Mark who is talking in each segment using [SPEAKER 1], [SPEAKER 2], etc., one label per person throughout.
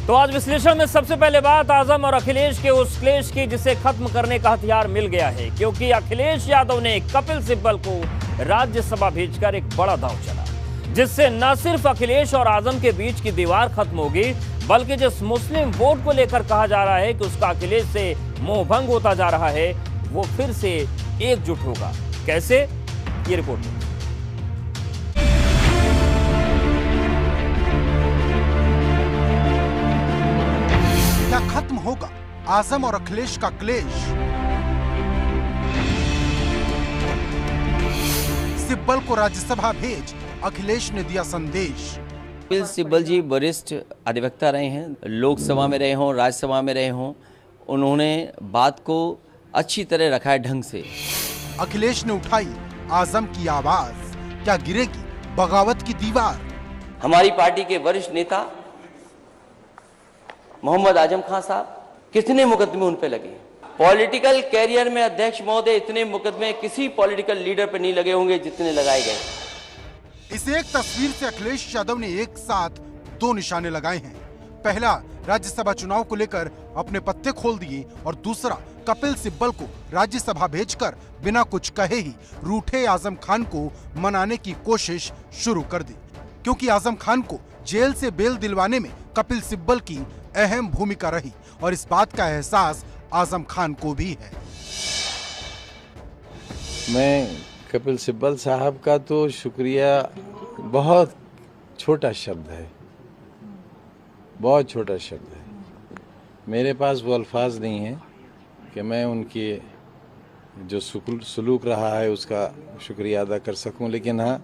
[SPEAKER 1] तो आज विश्लेषण में सबसे पहले बात आजम और अखिलेश के उस क्लेश की जिसे खत्म करने का हथियार मिल गया है, क्योंकि अखिलेश यादव ने कपिल सिब्बल को राज्यसभा भेजकर एक बड़ा दांव चला, जिससे न सिर्फ अखिलेश और आजम के बीच की दीवार खत्म होगी, बल्कि जिस मुस्लिम वोट को लेकर कहा जा रहा है कि उसका अखिलेश से मोहभंग होता जा रहा है, वो फिर से एकजुट होगा। कैसे, ये रिपोर्ट है।
[SPEAKER 2] क्या खत्म होगा आजम और अखिलेश का क्लेश? सिब्बल को राज्यसभा भेज, अखिलेश ने दिया संदेश।
[SPEAKER 3] कपिल सिब्बल जी वरिष्ठ अधिवक्ता रहे हैं, लोकसभा में रहे हों, राज्यसभा में रहे हों, उन्होंने बात को अच्छी तरह रखा है ढंग से।
[SPEAKER 2] अखिलेश ने उठाई आजम की आवाज, क्या गिरेगी बगावत की दीवार?
[SPEAKER 3] हमारी पार्टी के वरिष्ठ नेता मोहम्मद आजम खान साहब, कितने मुकदमे उन पे लगे। पॉलिटिकल कैरियर में अध्यक्ष महोदय इतने मुकदमे किसी पॉलिटिकल लीडर पे नहीं लगे होंगे जितने लगाए गए।
[SPEAKER 2] इस एक तस्वीर से अखिलेश यादव ने एक साथ दो निशाने लगाए हैं। पहला, राज्यसभा चुनाव को लेकर अपने पत्ते खोल दिए, और दूसरा, कपिल सिब्बल को राज्यसभा भेजकर बिना कुछ कहे ही रूठे आजम खान को मनाने की कोशिश शुरू कर दी, क्योंकि आजम खान को जेल से बेल दिलवाने में कपिल सिब्बल की अहम भूमिका रही, और इस बात का एहसास आजम खान को भी है।
[SPEAKER 4] मैं कपिल सिब्बल साहब का तो शुक्रिया, बहुत छोटा शब्द है, बहुत छोटा शब्द है। मेरे पास वो अल्फाज नहीं है कि मैं उनकी जो सलूक रहा है उसका शुक्रिया अदा कर सकूं, लेकिन हाँ,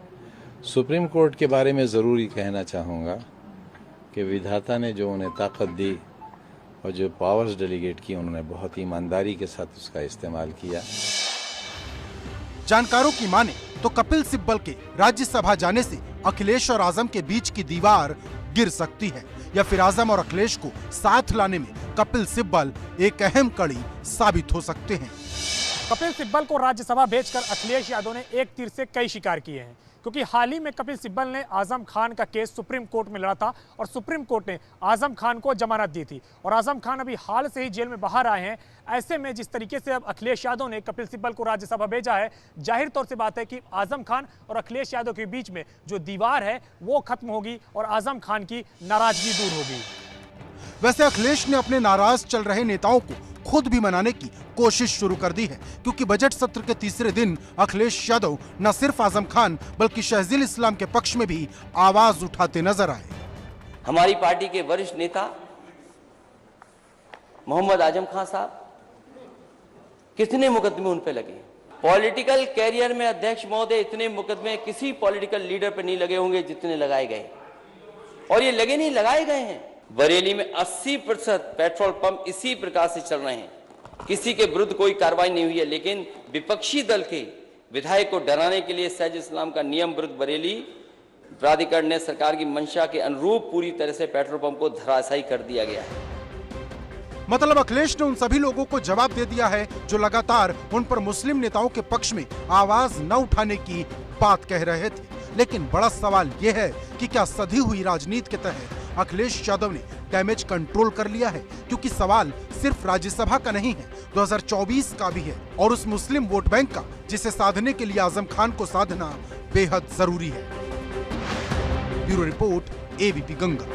[SPEAKER 4] सुप्रीम कोर्ट के बारे में ज़रूर ही कहना चाहूँगा कि विधाता ने जो उन्हें ताकत दी और जो पावर्स डेलीगेट की, उन्होंने बहुत ईमानदारी के साथ उसका इस्तेमाल किया।
[SPEAKER 2] जानकारों की माने तो कपिल सिब्बल के राज्यसभा जाने से अखिलेश और आजम के बीच की दीवार गिर सकती है, या फिर आजम और अखिलेश को साथ लाने में कपिल सिब्बल एक अहम कड़ी साबित हो सकते हैं।
[SPEAKER 5] कपिल सिब्बल को राज्यसभा भेजकर अखिलेश यादव ने एक तीर से कई शिकार किए हैं, क्योंकि हाल ही में कपिल सिब्बल ने आजम खान का केस सुप्रीम कोर्ट में लड़ा था और सुप्रीम कोर्ट ने आजम खान को जमानत दी थी, और आजम खान अभी हाल से ही जेल में बाहर आए हैं। ऐसे में जिस तरीके से अब अखिलेश यादव ने कपिल सिब्बल को राज्यसभा भेजा है, जाहिर तौर से बात है कि आजम खान और अखिलेश यादव के बीच में जो दीवार है वो खत्म होगी और आजम खान की नाराजगी दूर होगी।
[SPEAKER 2] वैसे अखिलेश ने अपने नाराज चल रहे नेताओं को खुद भी मनाने की कोशिश शुरू कर दी है, क्योंकि बजट सत्र के तीसरे दिन अखिलेश यादव न सिर्फ आजम खान बल्कि शहजील इस्लाम के पक्ष में भी आवाज उठाते नजर आए।
[SPEAKER 3] हमारी पार्टी के वरिष्ठ नेता मोहम्मद आजम खान साहब, कितने मुकदमे उन पे लगे। पॉलिटिकल कैरियर में अध्यक्ष महोदय इतने मुकदमे किसी पॉलिटिकल लीडर पे नहीं लगे होंगे जितने लगाए गए, और ये लगे नहीं, लगाए गए हैं। बरेली में 80% पेट्रोल पंप इसी प्रकार से चल रहे हैं, किसी के विरुद्ध कोई कार्रवाई नहीं हुई है, लेकिन विपक्षी दल के विधायक को डराने के लिए शहजील इस्लाम का नियम विरुद्ध बरेली प्राधिकरण ने सरकार की मंशा के अनुरूप पूरी तरह से पेट्रोल पंप को धराशायी कर दिया गया है।
[SPEAKER 2] मतलब अखिलेश ने उन सभी लोगों को जवाब दे दिया है जो लगातार उन पर मुस्लिम नेताओं के पक्ष में आवाज न उठाने की बात कह रहे थे। लेकिन बड़ा सवाल यह है कि क्या सधी हुई राजनीति के तहत अखिलेश यादव ने डैमेज कंट्रोल कर लिया है, क्योंकि सवाल सिर्फ राज्यसभा का नहीं है, 2024 का भी है, और उस मुस्लिम वोट बैंक का जिसे साधने के लिए आजम खान को साधना बेहद जरूरी है। Bureau report, ABP Ganga.